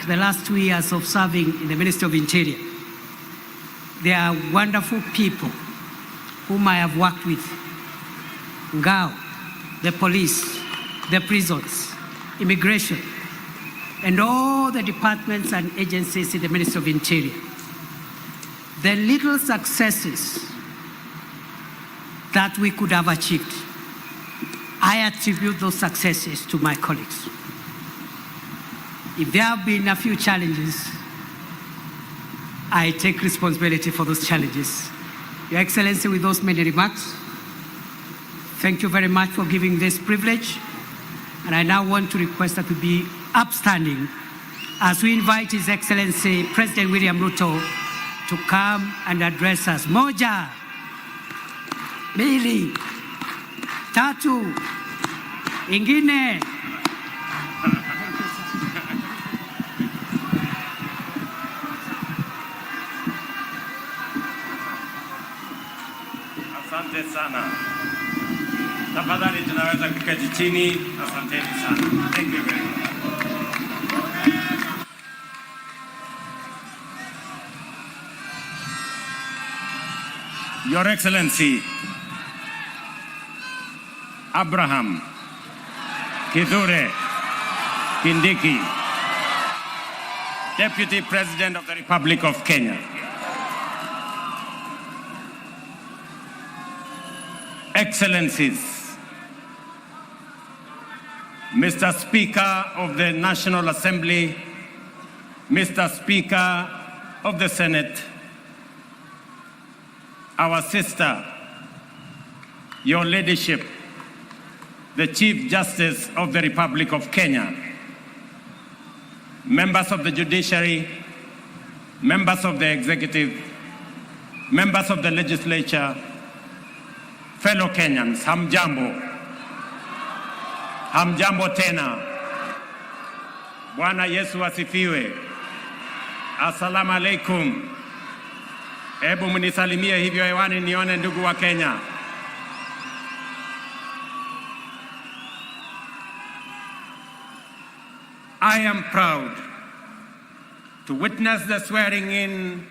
the last 2 years of serving in the Ministry of Interior. They are wonderful people whom I have worked with. Ngao, the police, the prisons, immigration, and all the departments and agencies in the Ministry of Interior. The little successes that we could have achieved, I attribute those successes to my colleagues. If there have been a few challenges, I take responsibility for those challenges. Your Excellency, with those many remarks, thank you very much for giving this privilege. And I now want to request that we be upstanding as we invite His Excellency President William Ruto to come and address us. Moja, mbili, tatu, ingine. Asante sana. Tafadhali tunaweza kuketi chini. Asanteni sana. Thank you very much. Your Excellency, Abraham, KITHURE, Kindiki, Deputy President of the Republic of Kenya, Excellencies, Mr. Speaker of the National Assembly, Mr. Speaker of the Senate, our sister, your leadership, the Chief Justice of the Republic of Kenya, members of the judiciary, members of the executive, members of the legislature, fellow Kenyans, hamjambo. Hamjambo tena. Bwana Yesu asifiwe. Assalamu alaikum. Hebu mnisalimie hivyo hewani nione ndugu wa Kenya. I am proud to witness the swearing in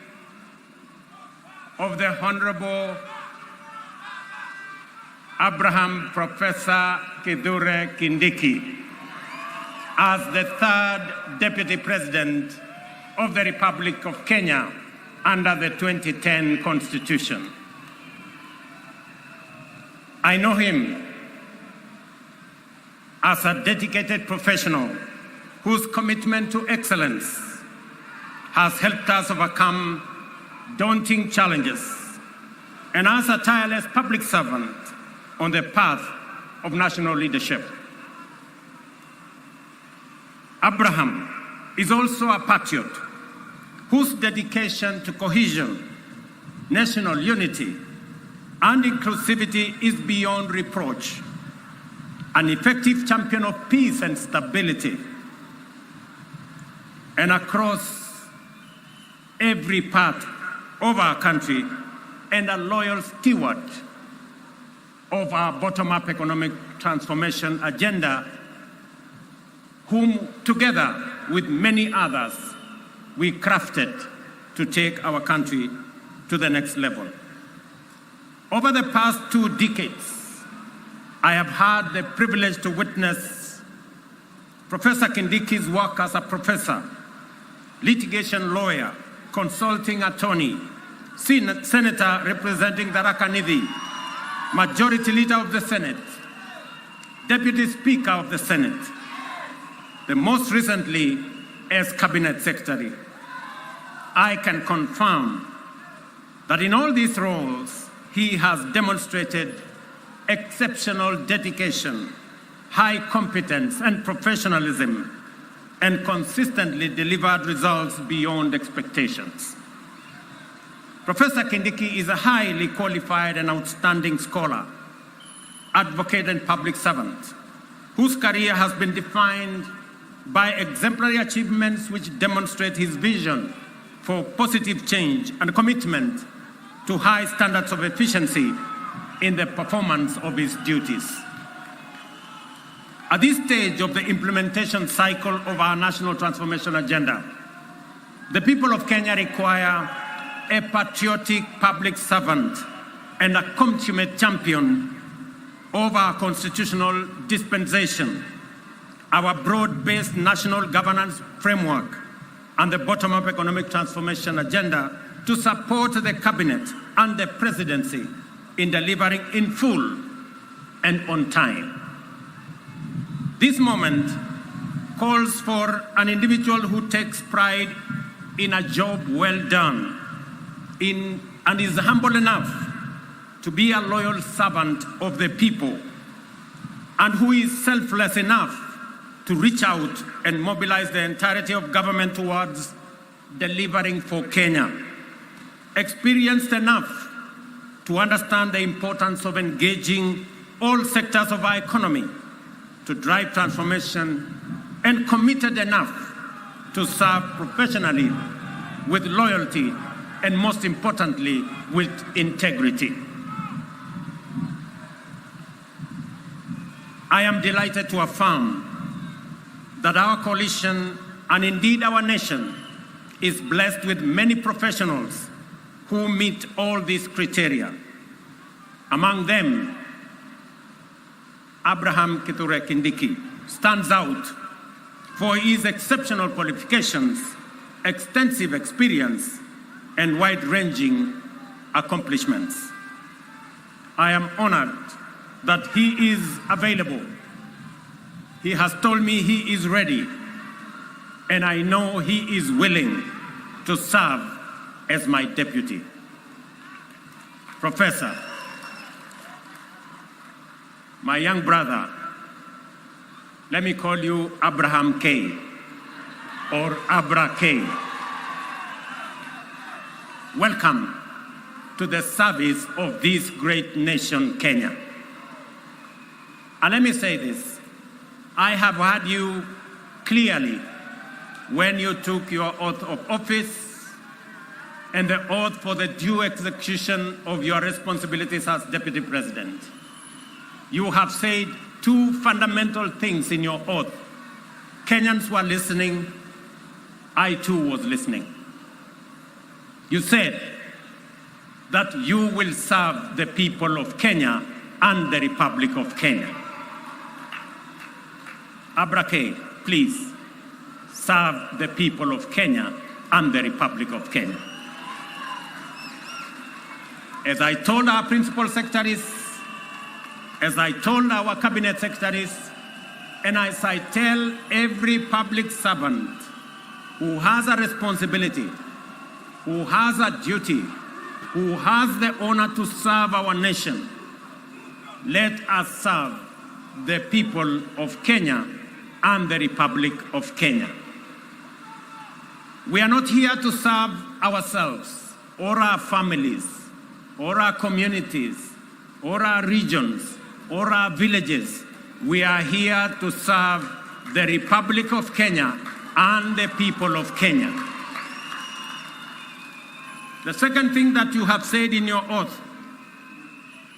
of the Honorable Abraham Professor KITHURE Kindiki as the third Deputy President of the Republic of Kenya under the 2010 Constitution. I know him as a dedicated professional whose commitment to excellence has helped us overcome daunting challenges, and as a tireless public servant on the path of national leadership. Abraham is also a patriot whose dedication to cohesion, national unity, and inclusivity is beyond reproach, an effective champion of peace and stability, and across every part of our country, and a loyal steward of our bottom-up economic transformation agenda, whom together with many others, we crafted to take our country to the next level. Over the past 2 decades, I have had the privilege to witness Professor Kindiki's work as a professor, litigation lawyer, consulting attorney, senator representing Tharaka Nithi, majority leader of the Senate, deputy speaker of the Senate, the most recently as cabinet secretary. I can confirm that in all these roles, he has demonstrated exceptional dedication, high competence and professionalism, and consistently delivered results beyond expectations. Professor Kindiki is a highly qualified and outstanding scholar, advocate and public servant, whose career has been defined by exemplary achievements which demonstrate his vision for positive change and commitment to high standards of efficiency in the performance of his duties. At this stage of the implementation cycle of our national transformation agenda, the people of Kenya require a patriotic public servant and a consummate champion of our constitutional dispensation, our broad-based national governance framework, and the bottom-up economic transformation agenda to support the cabinet and the presidency in delivering in full and on time. This moment calls for an individual who takes pride in a job well done and is humble enough to be a loyal servant of the people, and who is selfless enough to reach out and mobilize the entirety of government towards delivering for Kenya. Experienced enough to understand the importance of engaging all sectors of our economy to drive transformation, and committed enough to serve professionally with loyalty and, most importantly, with integrity. I am delighted to affirm that our coalition, and indeed our nation, is blessed with many professionals who meet all these criteria. Among them, KITHURE Kindiki stands out for his exceptional qualifications, extensive experience, and wide-ranging accomplishments. I am honored that he is available. He has told me he is ready, and I know he is willing to serve as my deputy. Professor, my young brother, let me call you Abraham K. or Abra K. Welcome to the service of this great nation, Kenya. And let me say this, I have heard you clearly when you took your oath of office and the oath for the due execution of your responsibilities as Deputy President. You have said two fundamental things in your oath. Kenyans were listening. I too was listening. You said that you will serve the people of Kenya and the Republic of Kenya. Abrake, please serve the people of Kenya and the Republic of Kenya. As I told our principal secretaries, as I told our cabinet secretaries, and as I tell every public servant who has a responsibility, who has a duty, who has the honor to serve our nation, let us serve the people of Kenya and the Republic of Kenya. We are not here to serve ourselves or our families or our communities or our regions or our villages. We are here to serve the Republic of Kenya and the people of Kenya. The second thing that you have said in your oath,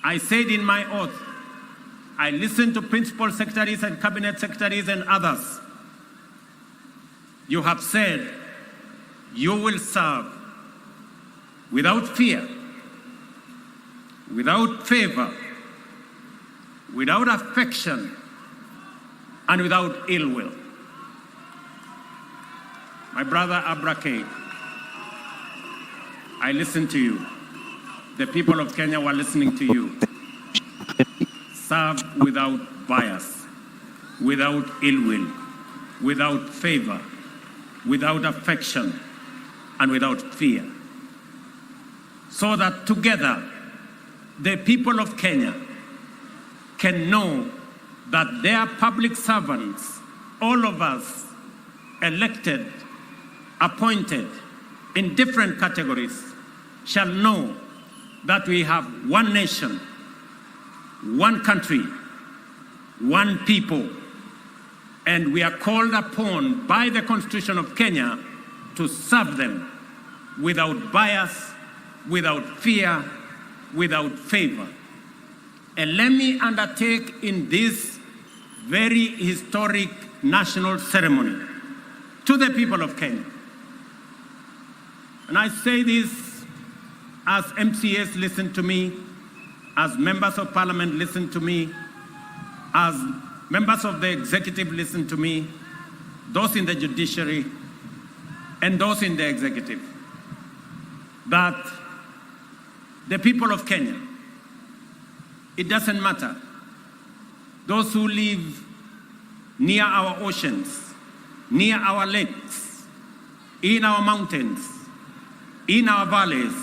I said in my oath, I listened to principal secretaries and cabinet secretaries and others. You have said you will serve without fear, without favor, without affection, and without ill will. My brother Abrake, I listened to you. The people of Kenya were listening to you. Serve without bias, without ill will, without favor, without affection, and without fear. So that together, the people of Kenya can know that their public servants, all of us, elected, appointed in different categories, shall know that we have one nation, one country, one people, and we are called upon by the Constitution of Kenya to serve them without bias, without fear, without favor. And let me undertake in this very historic national ceremony to the people of Kenya. And I say this as MCAs listen to me, as members of parliament listen to me, as members of the executive listen to me, those in the judiciary and those in the executive, that the people of Kenya, it doesn't matter, those who live near our oceans, near our lakes, in our mountains, in our valleys,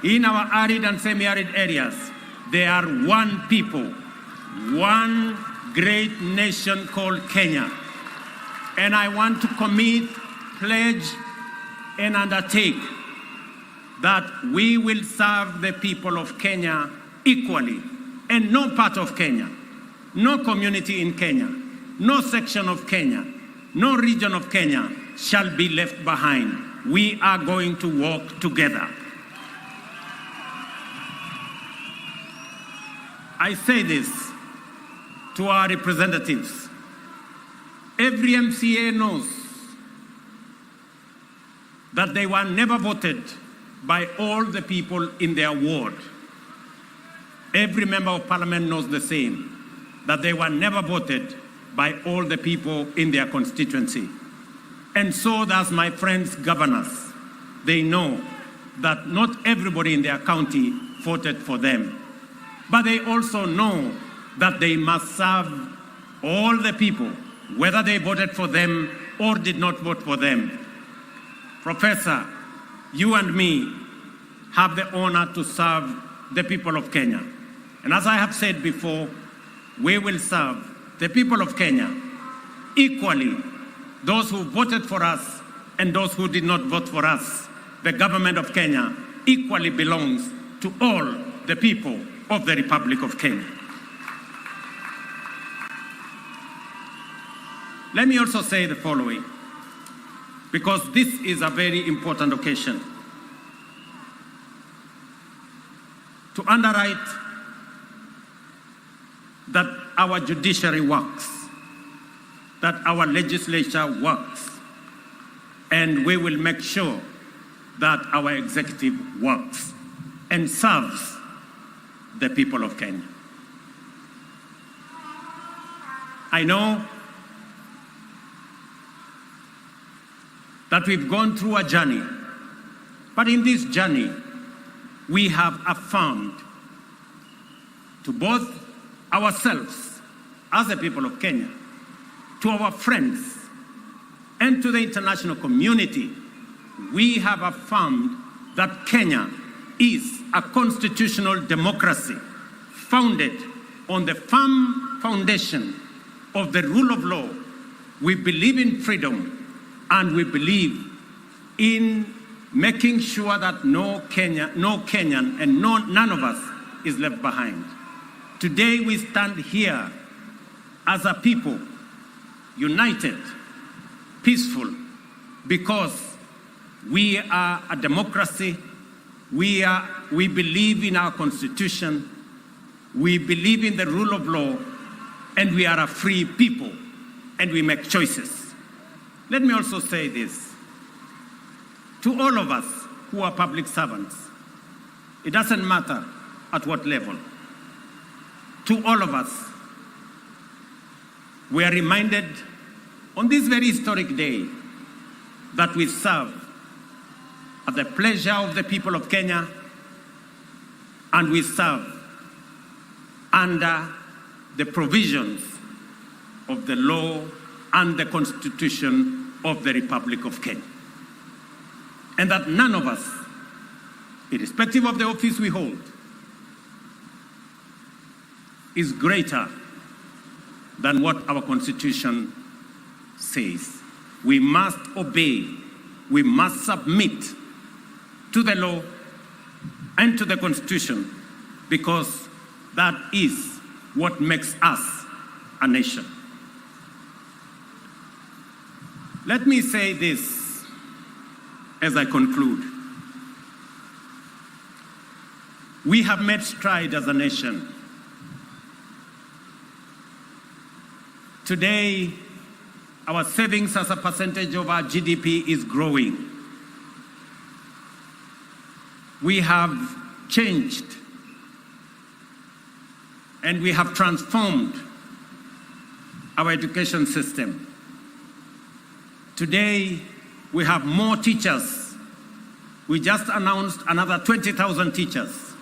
in our arid and semi-arid areas, they are one people, one great nation called Kenya. And I want to commit, pledge, and undertake that we will serve the people of Kenya equally, and no part of Kenya, no community in Kenya, no section of Kenya, no region of Kenya shall be left behind. We are going to work together. I say this to our representatives. Every MCA knows that they were never voted by all the people in their ward. Every member of parliament knows the same, that they were never voted by all the people in their constituency. And so does my friends governors. They know that not everybody in their county voted for them. But they also know that they must serve all the people, whether they voted for them or did not vote for them. Professor, you and me have the honor to serve the people of Kenya. And as I have said before, we will serve the people of Kenya equally, those who voted for us and those who did not vote for us. The government of Kenya equally belongs to all the people of the Republic of Kenya. Let me also say the following, because this is a very important occasion. To underwrite that our judiciary works, that our legislature works, and we will make sure that our executive works and serves the people of Kenya. I know that we've gone through a journey, but in this journey, we have affirmed to both ourselves as the people of Kenya, to our friends, and to the international community, we have affirmed that Kenya is a constitutional democracy founded on the firm foundation of the rule of law. We believe in freedom, and we believe in making sure that no Kenyan and none of us is left behind. Today we stand here as a people, united, peaceful, because we are a democracy. We believe in our constitution. We believe in the rule of law, and we are a free people, and we make choices. Let me also say this to all of us who are public servants. It doesn't matter at what level. To all of us, we are reminded on this very historic day that we serve at the pleasure of the people of Kenya, and we serve under the provisions of the law and the Constitution of the Republic of Kenya. And that none of us, irrespective of the office we hold, is greater than what our Constitution says. We must obey, we must submit to the law and to the Constitution, because that is what makes us a nation. Let me say this as I conclude. We have made stride as a nation. Today, our savings as a percentage of our GDP is growing. We have changed and we have transformed our education system. Today, we have more teachers. We just announced another 20,000 teachers.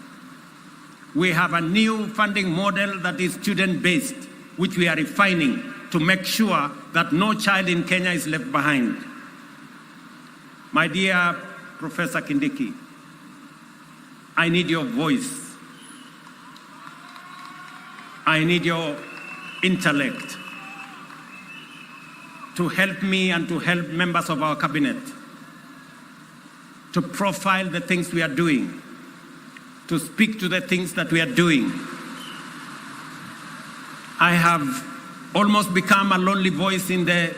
We have a new funding model that is student-based, which we are refining to make sure that no child in Kenya is left behind. My dear Professor Kindiki, I need your voice. I need your intellect to help me and to help members of our cabinet to profile the things we are doing, to speak to the things that we are doing. I have almost become a lonely voice in the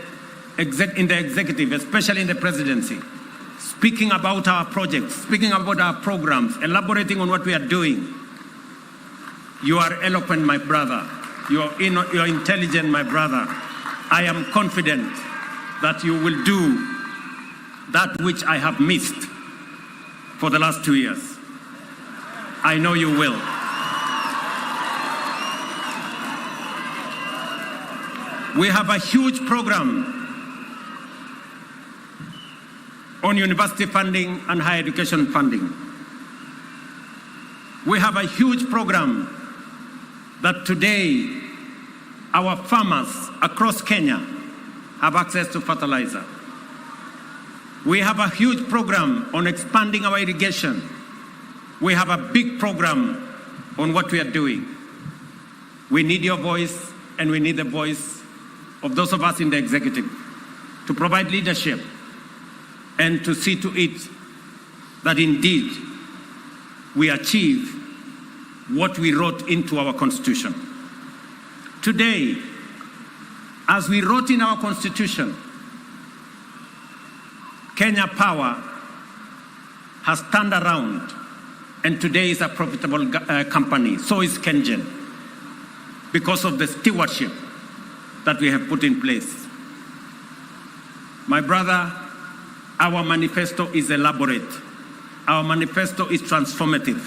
executive, especially in the presidency, speaking about our projects, speaking about our programs, elaborating on what we are doing. You are eloquent, my brother. You are intelligent, my brother. I am confident that you will do that which I have missed for the last 2 years. I know you will. We have a huge program on university funding and higher education funding. We have a huge program that today our farmers across Kenya have access to fertilizer. We have a huge program on expanding our irrigation. We have a big program on what we are doing. We need your voice, and we need the voice of those of us in the executive to provide leadership and to see to it that indeed we achieve what we wrote into our Constitution. Today, as we wrote in our Constitution, Kenya Power has turned around and today is a profitable company. So is KenGen, because of the stewardship that we have put in place. My brother, our manifesto is elaborate. Our manifesto is transformative.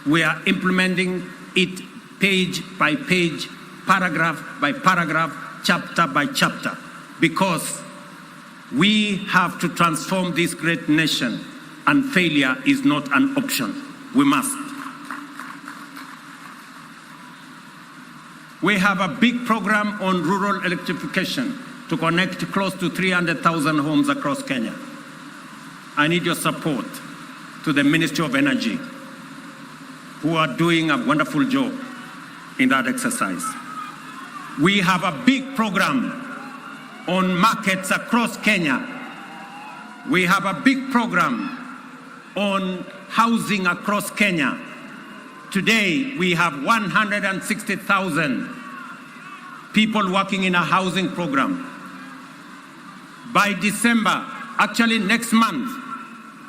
We are implementing it page by page, paragraph by paragraph, chapter by chapter, because we have to transform this great nation, and failure is not an option. We must. We have a big program on rural electrification to connect close to 300,000 homes across Kenya. I need your support to the Ministry of Energy, who are doing a wonderful job in that exercise. We have a big program on markets across Kenya. We have a big program on housing across Kenya. Today, we have 160,000 people working in a housing program. By December, actually next month,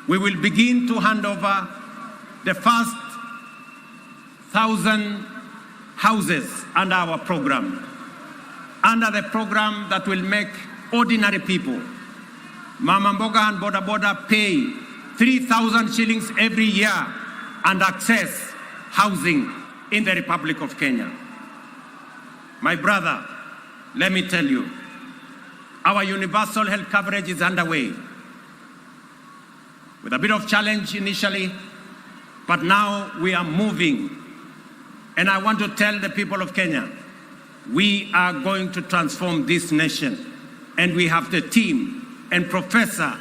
we will begin to hand over the first 1,000 houses under our program. Under the program that will make ordinary people, Mama Mboga and Boda Boda, pay 3,000 shillings every year and access housing in the Republic of Kenya. My brother, let me tell you, our universal health coverage is underway with a bit of challenge initially, but now we are moving. And I want to tell the people of Kenya, we are going to transform this nation. And we have the team. And Professor,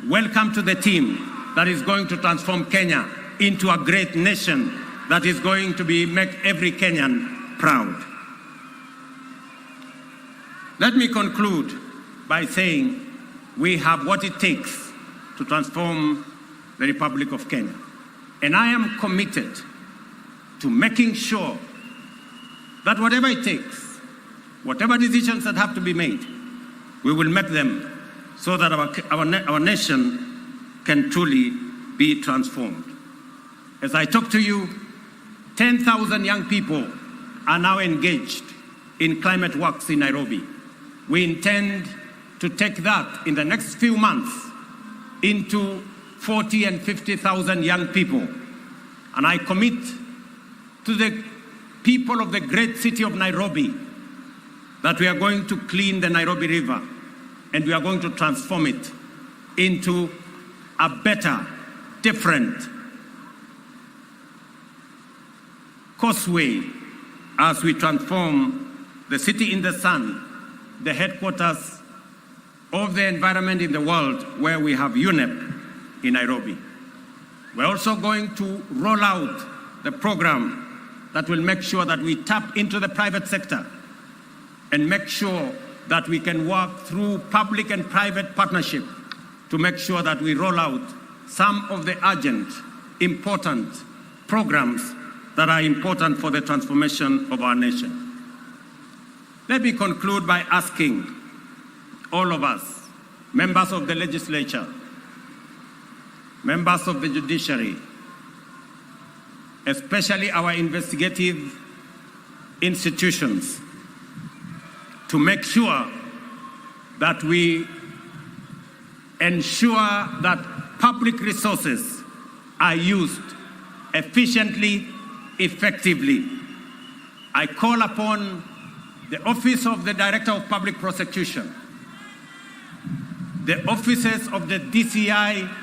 welcome to the team that is going to transform Kenya into a great nation that is going to make every Kenyan proud. Let me conclude by saying we have what it takes to transform the Republic of Kenya. And I am committed to making sure that whatever it takes, whatever decisions that have to be made, we will make them so that our nation can truly be transformed. As I talk to you, 10,000 young people are now engaged in climate works in Nairobi. We intend to take that in the next few months into 40 and 50,000 young people. And I commit to the people of the great city of Nairobi that we are going to clean the Nairobi River and we are going to transform it into a better, different causeway as we transform the city in the sun, the headquarters of the environment in the world, where we have UNEP in Nairobi. We're also going to roll out the program that will make sure that we tap into the private sector and make sure that we can work through public and private partnership to make sure that we roll out some of the urgent, important programs that are important for the transformation of our nation. Let me conclude by asking all of us, members of the legislature, members of the judiciary, especially our investigative institutions, to make sure that we ensure that public resources are used efficiently, effectively. I call upon the Office of the Director of Public Prosecution, the offices of the DCI,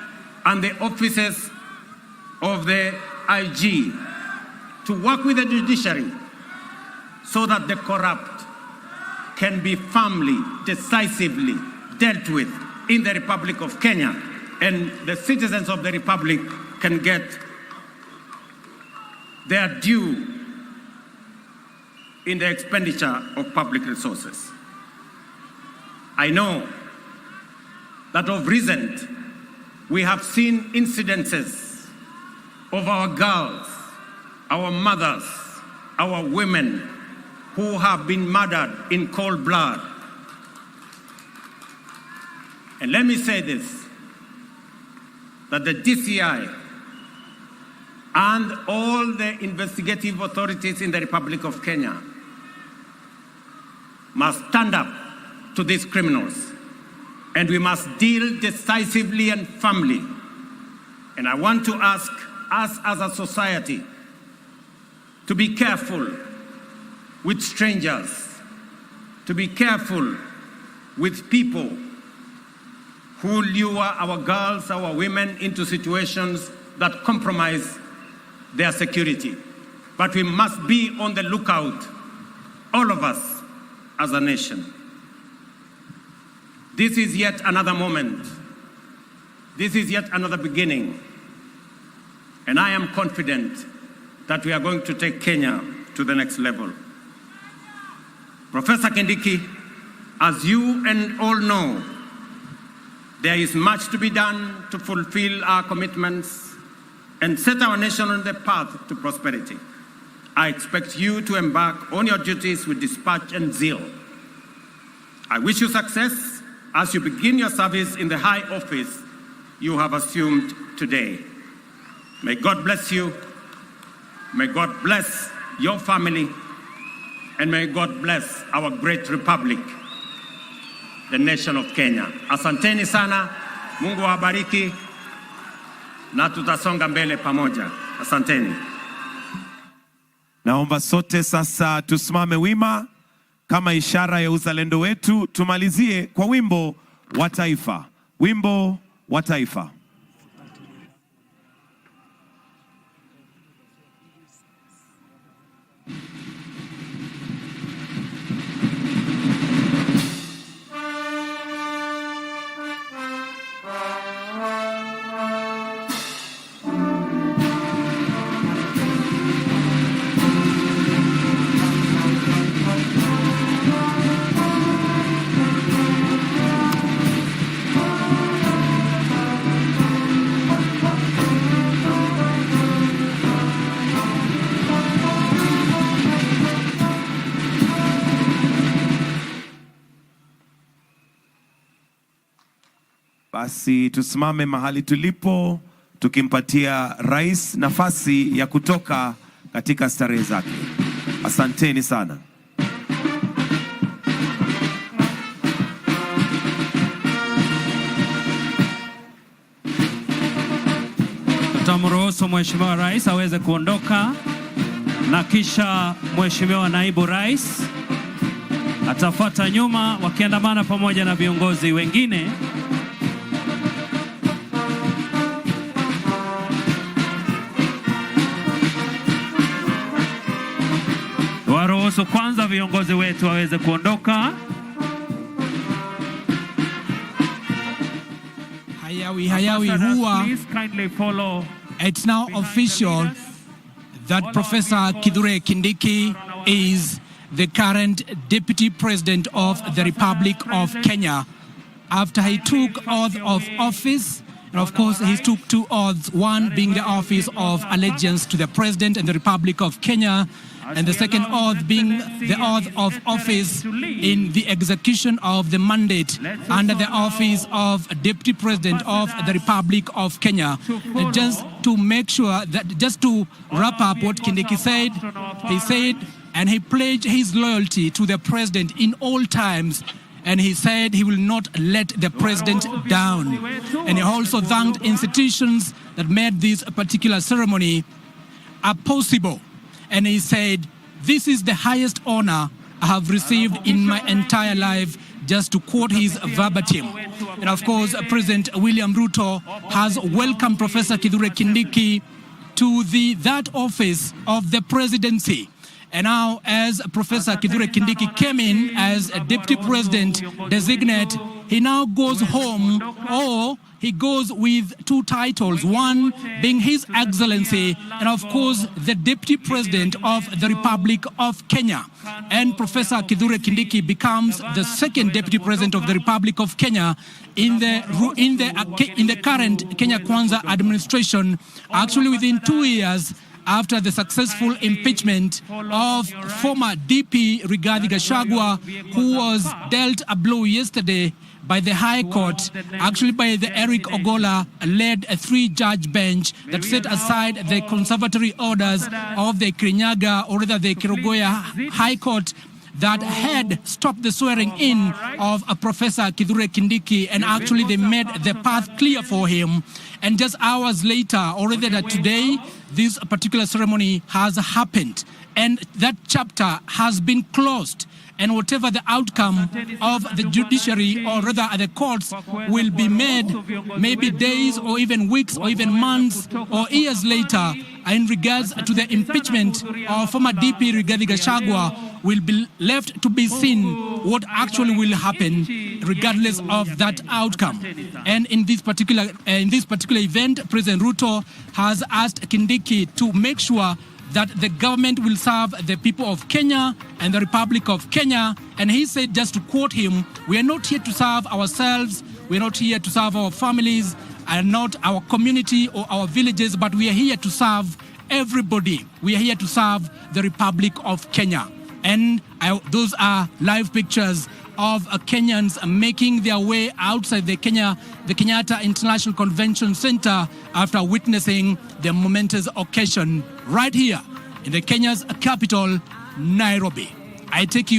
and the offices of the IG to work with the judiciary so that the corrupt can be firmly, decisively dealt with in the Republic of Kenya, and the citizens of the Republic can get their due in the expenditure of public resources. I know that of recent, we have seen incidences of our girls, our mothers, our women who have been murdered in cold blood. And let me say this, that the DCI and all the investigative authorities in the Republic of Kenya must stand up to these criminals, and we must deal decisively and firmly. And I want to ask us as a society to be careful with strangers, to be careful with people who lure our girls, our women into situations that compromise their security. But we must be on the lookout, all of us as a nation. This is yet another moment. This is yet another beginning. And I am confident that we are going to take Kenya to the next level. Professor Kindiki, as you and all know, there is much to be done to fulfill our commitments and set our nation on the path to prosperity. I expect you to embark on your duties with dispatch and zeal. I wish you success as you begin your service in the high office you have assumed today. May God bless you. May God bless your family. And may God bless our great republic, the nation of Kenya. Asanteni sana, Mungu awabariki, na tutasonga mbele pamoja. Asanteni. Naomba sote sasa tusimame wima kama ishara ya uzalendo wetu. Tumalizie kwa wimbo wa taifa. Wimbo wa taifa. Basi tusimame mahali tulipo tukimpatia rais nafasi ya kutoka katika starehe zake. Asanteni sana. Tutamruhusu Mheshimiwa Rais aweze kuondoka na kisha Mheshimiwa Naibu Rais atafuata nyuma wakiandamana pamoja na viongozi wengine. Waruhusu kwanza viongozi wetu waweze kuondoka. Hayawi huwa. It's now official that Professor KITHURE Kindiki is the current Deputy President of the Republic of Kenya. After he took oath of office, and of course he took two oaths, one being the office of allegiance to the President and the Republic of Kenya, and the second oath being the oath of office in the execution of the mandate under the office of Deputy President of the Republic of Kenya. And just to make sure that, just to wrap up what Kindiki said, he said, and he pledged his loyalty to the President in all times, and he said he will not let the President down. And he also thanked institutions that made this particular ceremony possible. And he said, this is the highest honor I have received in my entire life, just to quote his verbatim. And of course, President William Ruto has welcomed Professor KITHURE Kindiki to that office of the presidency. And now, as Professor KITHURE Kindiki came in as a Deputy President designate, he now goes home, or he goes with two titles, one being His Excellency, and of course the Deputy President of the Republic of Kenya. And Professor KITHURE Kindiki becomes the second Deputy President of the Republic of Kenya in the current Kenya Kwanza administration, actually within 2 years after the successful impeachment of former DP Rigathi Gachagua, who was dealt a blow yesterday by the High Court, actually by the Eric Ogola-led 3-judge bench that set aside the conservatory orders of the Kirinyaga, or rather the Kerugoya High Court, that had stopped the swearing in of Professor KITHURE Kindiki, and actually they made the path clear for him. And just hours later, or rather that today, this particular ceremony has happened, and that chapter has been closed. And whatever the outcome of the judiciary, or rather the courts, will be made maybe days or even weeks or even months or years later in regards to the impeachment of former DP Rigathi Gachagua, will be left to be seen what actually will happen regardless of that outcome. And in this particular event, President Ruto has asked Kindiki to make sure that the government will serve the people of Kenya and the Republic of Kenya. And he said, just to quote him, we are not here to serve ourselves, we are not here to serve our families, and not our community or our villages, but we are here to serve everybody. We are here to serve the Republic of Kenya. And those are live pictures of Kenyans making their way outside the Kenyatta International Convention Center after witnessing the momentous occasion right here in the Kenya's capital, Nairobi. I take you